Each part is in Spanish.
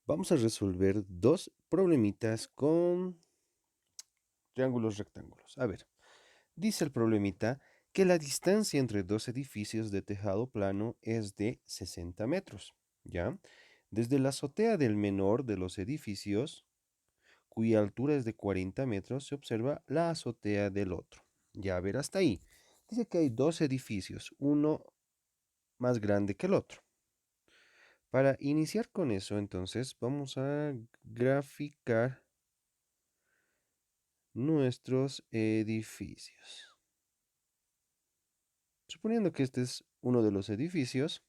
Vamos a resolver dos problemitas con triángulos rectángulos. A ver, dice el problemita que la distancia entre dos edificios de tejado plano es de 60 metros, ¿ya? Desde la azotea del menor de los edificios, cuya altura es de 40 metros, se observa la azotea del otro. Ya a ver, hasta ahí. Dice que hay dos edificios, uno más grande que el otro. Para iniciar con eso, entonces, vamos a graficar nuestros edificios. Suponiendo que este es uno de los edificios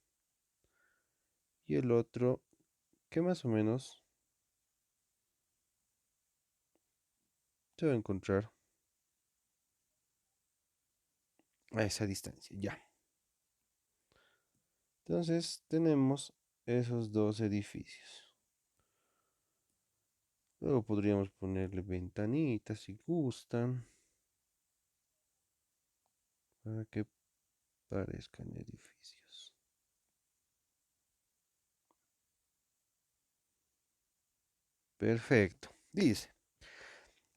y el otro que más o menos se va a encontrar a esa distancia, ya. Entonces tenemos esos dos edificios. Luego podríamos ponerle ventanitas si gustan para que parezcan edificios. Perfecto. Dice,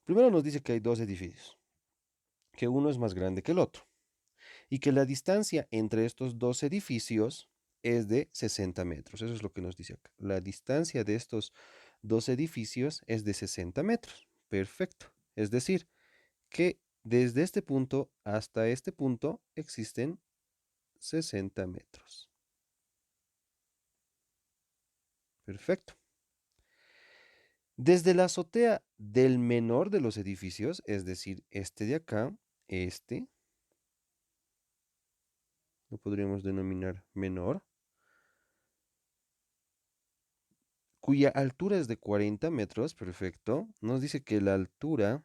primero nos dice que hay dos edificios, que uno es más grande que el otro y que la distancia entre estos dos edificios es de 60 metros. Eso es lo que nos dice acá. La distancia de estos dos edificios es de 60 metros. Perfecto. Es decir, que desde este punto hasta este punto existen 60 metros. Perfecto. Desde la azotea del menor de los edificios, es decir, este de acá, este, lo podríamos denominar menor, cuya altura es de 40 metros, perfecto, nos dice que la altura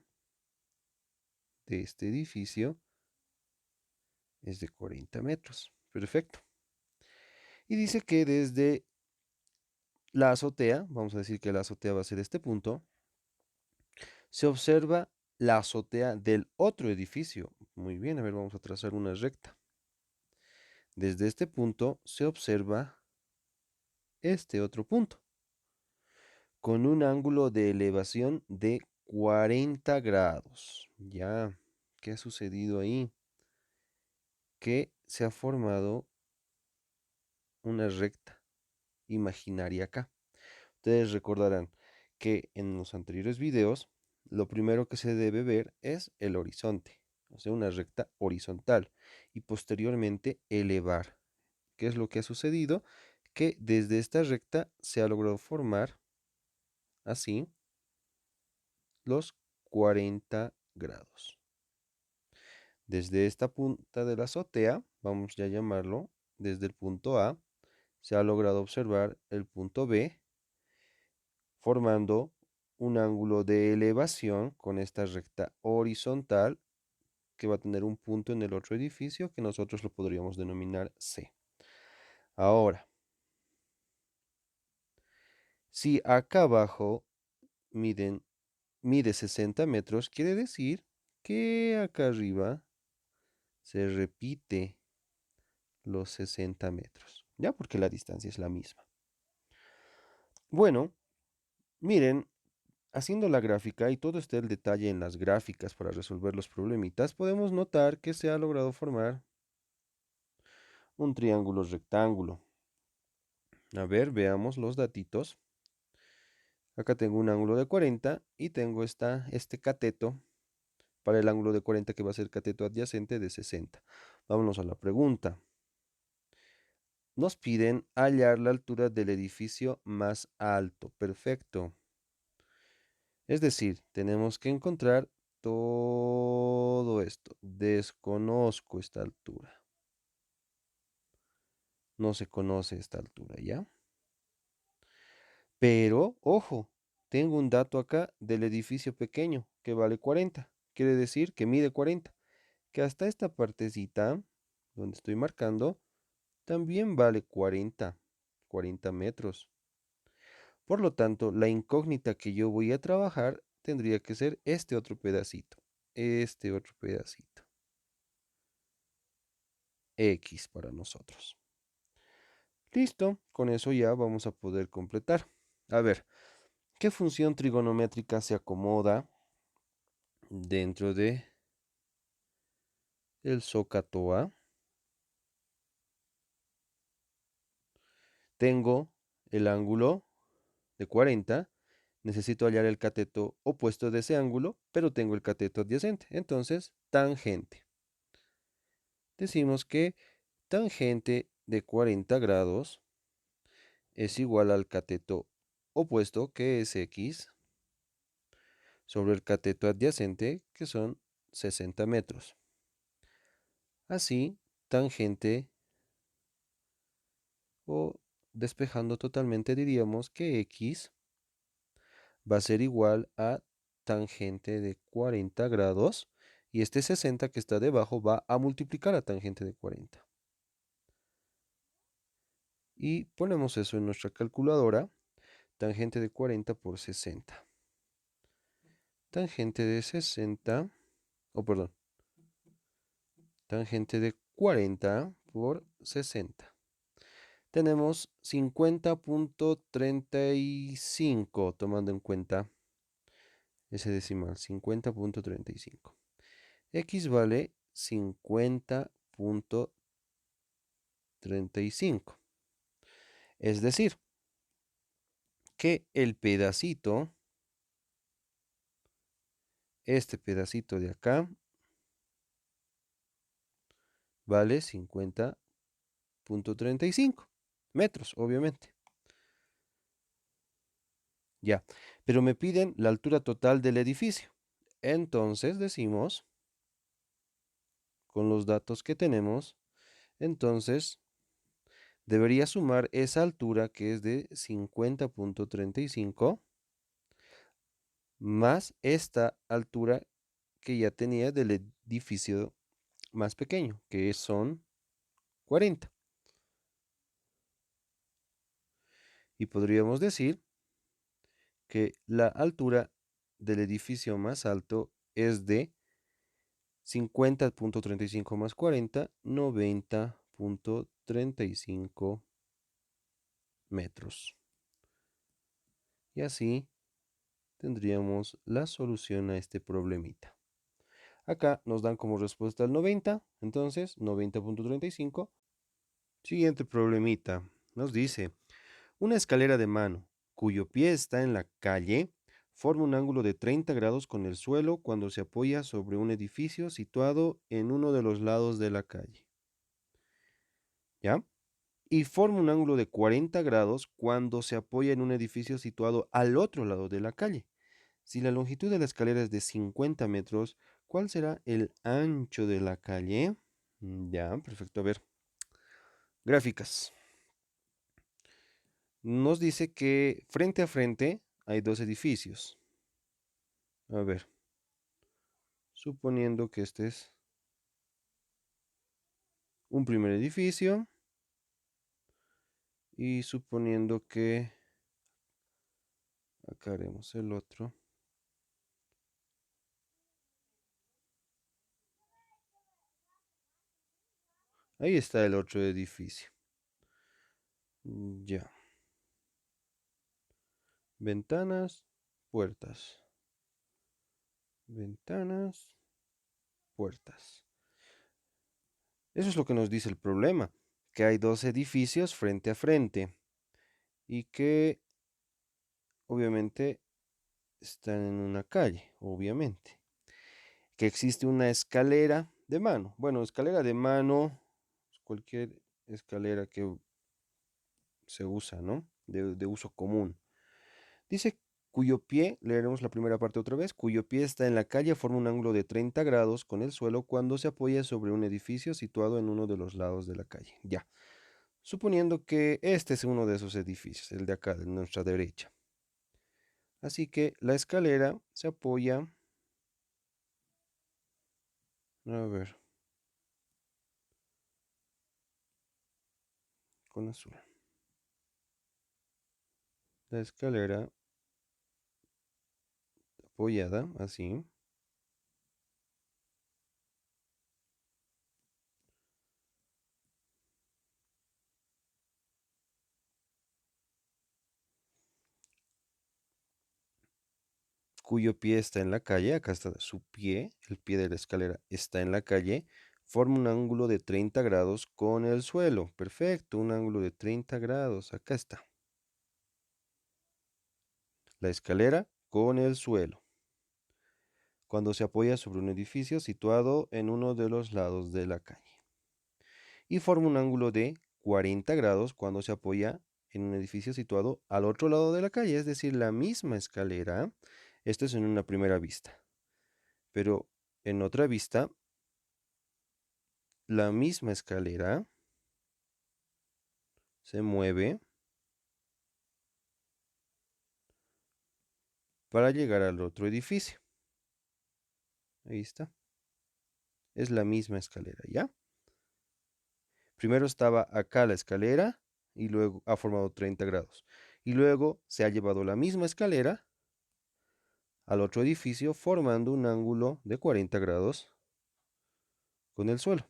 de este edificio es de 40 metros, perfecto. Y dice que desde la azotea, vamos a decir que la azotea va a ser este punto, se observa la azotea del otro edificio. Muy bien, a ver, vamos a trazar una recta. Desde este punto se observa este otro punto, con un ángulo de elevación de 40 grados. Ya, ¿qué ha sucedido ahí? Que se ha formado una recta imaginaria acá. Ustedes recordarán que en los anteriores videos, lo primero que se debe ver es el horizonte, o sea, una recta horizontal, y posteriormente elevar. ¿Qué es lo que ha sucedido? Que desde esta recta se ha logrado formar así los 40 grados. Desde esta punta de la azotea, vamos ya a llamarlo, desde el punto A, se ha logrado observar el punto B, formando un ángulo de elevación con esta recta horizontal que va a tener un punto en el otro edificio que nosotros lo podríamos denominar C. Ahora, si acá abajo mide 60 metros, quiere decir que acá arriba se repite los 60 metros, ¿ya? Porque la distancia es la misma. Bueno, miren, haciendo la gráfica y todo está el detalle en las gráficas para resolver los problemitas, podemos notar que se ha logrado formar un triángulo rectángulo. A ver, veamos los datitos. Acá tengo un ángulo de 40 y tengo este cateto para el ángulo de 40 que va a ser cateto adyacente de 60. Vámonos a la pregunta. Nos piden hallar la altura del edificio más alto. Perfecto. Es decir, tenemos que encontrar todo esto. Desconozco esta altura. No se conoce esta altura, ¿ya? Pero, ojo, tengo un dato acá del edificio pequeño que vale 40. Quiere decir que mide 40. Que hasta esta partecita, donde estoy marcando, también vale 40 metros. Por lo tanto, la incógnita que yo voy a trabajar tendría que ser este otro pedacito. Este otro pedacito. X para nosotros. Listo, con eso ya vamos a poder completar. A ver, ¿qué función trigonométrica se acomoda dentro de el zócalo A? Tengo el ángulo de 40, necesito hallar el cateto opuesto de ese ángulo, pero tengo el cateto adyacente. Entonces, tangente. Decimos que tangente de 40 grados es igual al cateto opuesto, que es X, sobre el cateto adyacente, que son 60 metros. Así, tangente, o despejando totalmente, diríamos que X va a ser igual a tangente de 40 grados, y este 60 que está debajo va a multiplicar a tangente de 40. Y ponemos eso en nuestra calculadora, tangente de 40 por 60. Tangente de 60, perdón, tangente de 40 por 60. Tenemos 50.35, tomando en cuenta ese decimal, 50.35. X vale 50.35. Es decir, que el pedacito, este pedacito de acá, vale 50.35 metros, obviamente. Ya, pero me piden la altura total del edificio. Entonces decimos, con los datos que tenemos, entonces debería sumar esa altura, que es de 50.35, más esta altura que ya tenía del edificio más pequeño, que son 40. Y podríamos decir que la altura del edificio más alto es de 50.35 más 40, 90.35 metros. Y así tendríamos la solución a este problemita. Acá nos dan como respuesta el 90, entonces 90.35. Siguiente problemita. Nos dice, una escalera de mano cuyo pie está en la calle forma un ángulo de 30 grados con el suelo cuando se apoya sobre un edificio situado en uno de los lados de la calle. ¿Ya? Y forma un ángulo de 40 grados cuando se apoya en un edificio situado al otro lado de la calle. Si la longitud de la escalera es de 50 metros, ¿cuál será el ancho de la calle? Ya, perfecto. A ver, gráficas. Nos dice que frente a frente hay dos edificios. A ver, suponiendo que este es un primer edificio y suponiendo que acá haremos el otro. Ahí está el otro edificio. Ya. Ventanas, puertas. Ventanas, puertas. Eso es lo que nos dice el problema, que hay dos edificios frente a frente y que obviamente están en una calle, obviamente. Que existe una escalera de mano. Bueno, escalera de mano, cualquier escalera que se usa, ¿no? De uso común. Dice cuyo pie, leeremos la primera parte otra vez, cuyo pie está en la calle, forma un ángulo de 30 grados con el suelo cuando se apoya sobre un edificio situado en uno de los lados de la calle. Ya. Suponiendo que este es uno de esos edificios, el de acá, de nuestra derecha. Así que la escalera se apoya, a ver, con azul. La escalera apoyada, así. cuyo pie está en la calle, acá está su pie, el pie de la escalera está en la calle, forma un ángulo de 30 grados con el suelo. Perfecto, un ángulo de 30 grados, acá está. La escalera con el suelo. Cuando se apoya sobre un edificio situado en uno de los lados de la calle. Y forma un ángulo de 40 grados cuando se apoya en un edificio situado al otro lado de la calle, es decir, la misma escalera. Esto es en una primera vista. Pero en otra vista, la misma escalera se mueve para llegar al otro edificio. Ahí está. Es la misma escalera, ¿ya? Primero estaba acá la escalera y luego ha formado 30 grados. Y luego se ha llevado la misma escalera al otro edificio formando un ángulo de 40 grados con el suelo.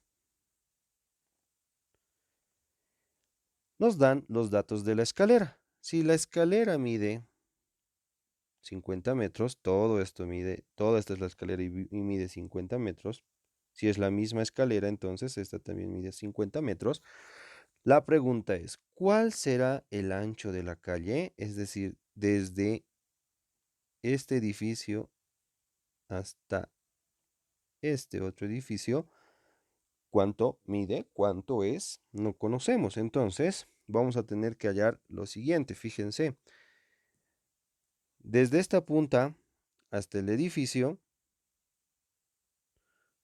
Nos dan los datos de la escalera. Si la escalera mide 50 metros, todo esto mide, toda esta es la escalera y mide 50 metros. Si es la misma escalera, entonces esta también mide 50 metros. La pregunta es, ¿cuál será el ancho de la calle? Es decir, desde este edificio hasta este otro edificio. ¿Cuánto mide? ¿Cuánto es? No conocemos. Entonces, vamos a tener que hallar lo siguiente. Fíjense. Desde esta punta hasta el edificio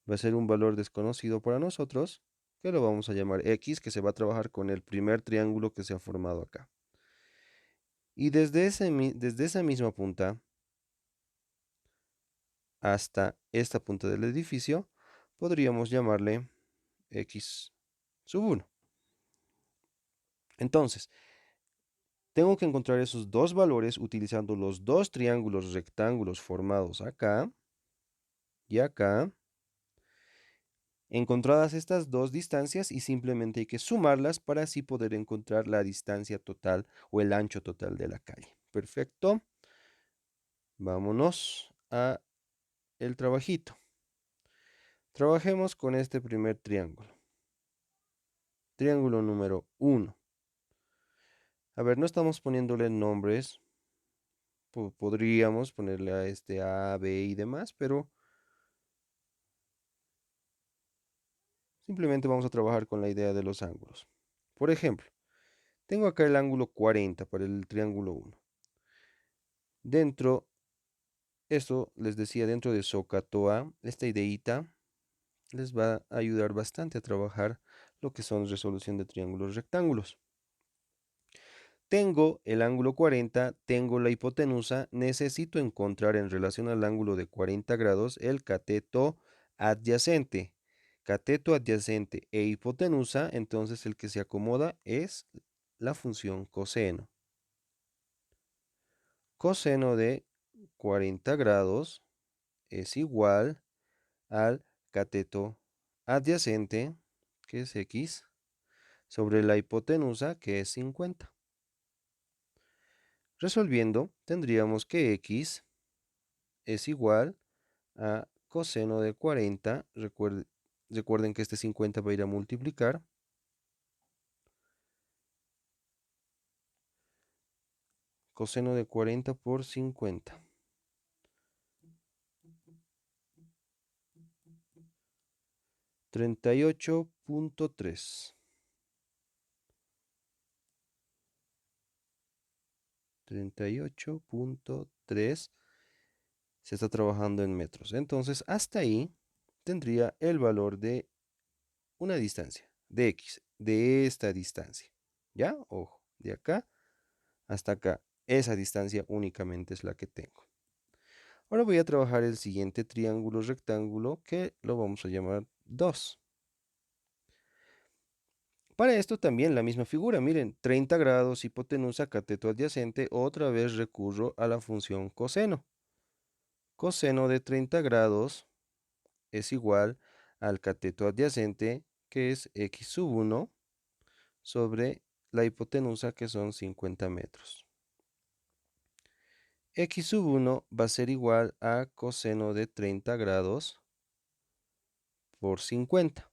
va a ser un valor desconocido para nosotros, que lo vamos a llamar X, que se va a trabajar con el primer triángulo que se ha formado acá. Y desde esa misma punta hasta esta punta del edificio, podríamos llamarle X sub 1. Entonces, tengo que encontrar esos dos valores utilizando los dos triángulos rectángulos formados acá y acá. Encontradas estas dos distancias y simplemente hay que sumarlas para así poder encontrar la distancia total o el ancho total de la calle. Perfecto. Vámonos a el trabajito. Trabajemos con este primer triángulo. Triángulo número 1. A ver, no estamos poniéndole nombres. Podríamos ponerle a este A, B y demás, pero simplemente vamos a trabajar con la idea de los ángulos. Por ejemplo, tengo acá el ángulo 40 para el triángulo 1. Dentro, esto les decía, dentro de SOHCAHTOA, esta ideita les va a ayudar bastante a trabajar lo que son resolución de triángulos rectángulos. Tengo el ángulo 40, tengo la hipotenusa, necesito encontrar en relación al ángulo de 40 grados el cateto adyacente. Cateto adyacente e hipotenusa, entonces el que se acomoda es la función coseno. Coseno de 40 grados es igual al cateto adyacente, que es X, sobre la hipotenusa, que es 50. Resolviendo, tendríamos que X es igual a coseno de 40. Recuerden que este 50 va a ir a multiplicar. Coseno de 40 por 50. 38.3. 38.3 se está trabajando en metros. Entonces, hasta ahí tendría el valor de una distancia, de X, de esta distancia. ¿Ya? Ojo, de acá hasta acá. Esa distancia únicamente es la que tengo. Ahora voy a trabajar el siguiente triángulo rectángulo que lo vamos a llamar 2. Para esto también la misma figura, miren, 30 grados, hipotenusa, cateto adyacente, otra vez recurro a la función coseno. Coseno de 30 grados es igual al cateto adyacente, que es X sub 1, sobre la hipotenusa, que son 50 metros. x sub 1 va a ser igual a coseno de 30 grados por 50.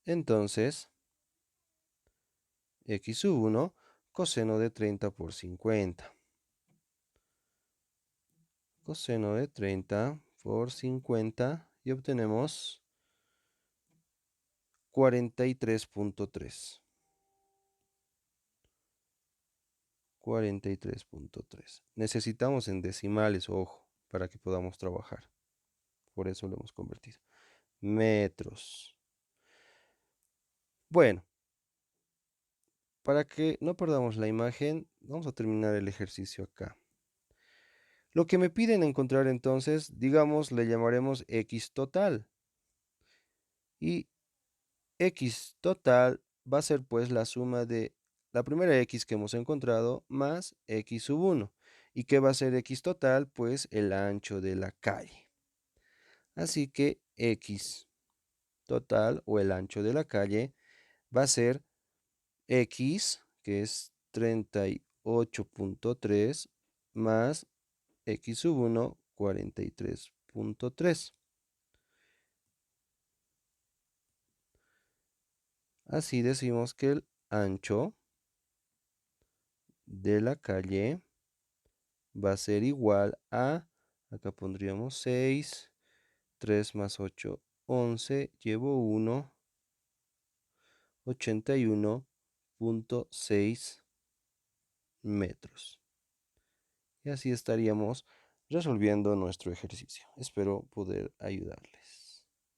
Entonces, x sub 1, coseno de 30 por 50. Coseno de 30 por 50 y obtenemos 43.3. 43.3. Necesitamos en decimales, ojo, para que podamos trabajar. Por eso lo hemos convertido. Metros. Bueno, para que no perdamos la imagen, vamos a terminar el ejercicio acá. Lo que me piden encontrar entonces, digamos, le llamaremos x total. Y x total va a ser pues la suma de la primera x que hemos encontrado más x sub 1. ¿Y qué va a ser x total? Pues el ancho de la calle. Así que x total o el ancho de la calle va a ser x, que es 38.3, más x sub 1, 43.3. Así decimos que el ancho de la calle va a ser igual a, acá pondríamos 6, 3 más 8, 11, llevo 1, 81.6 metros. Y así estaríamos resolviendo nuestro ejercicio. Espero poder ayudarles.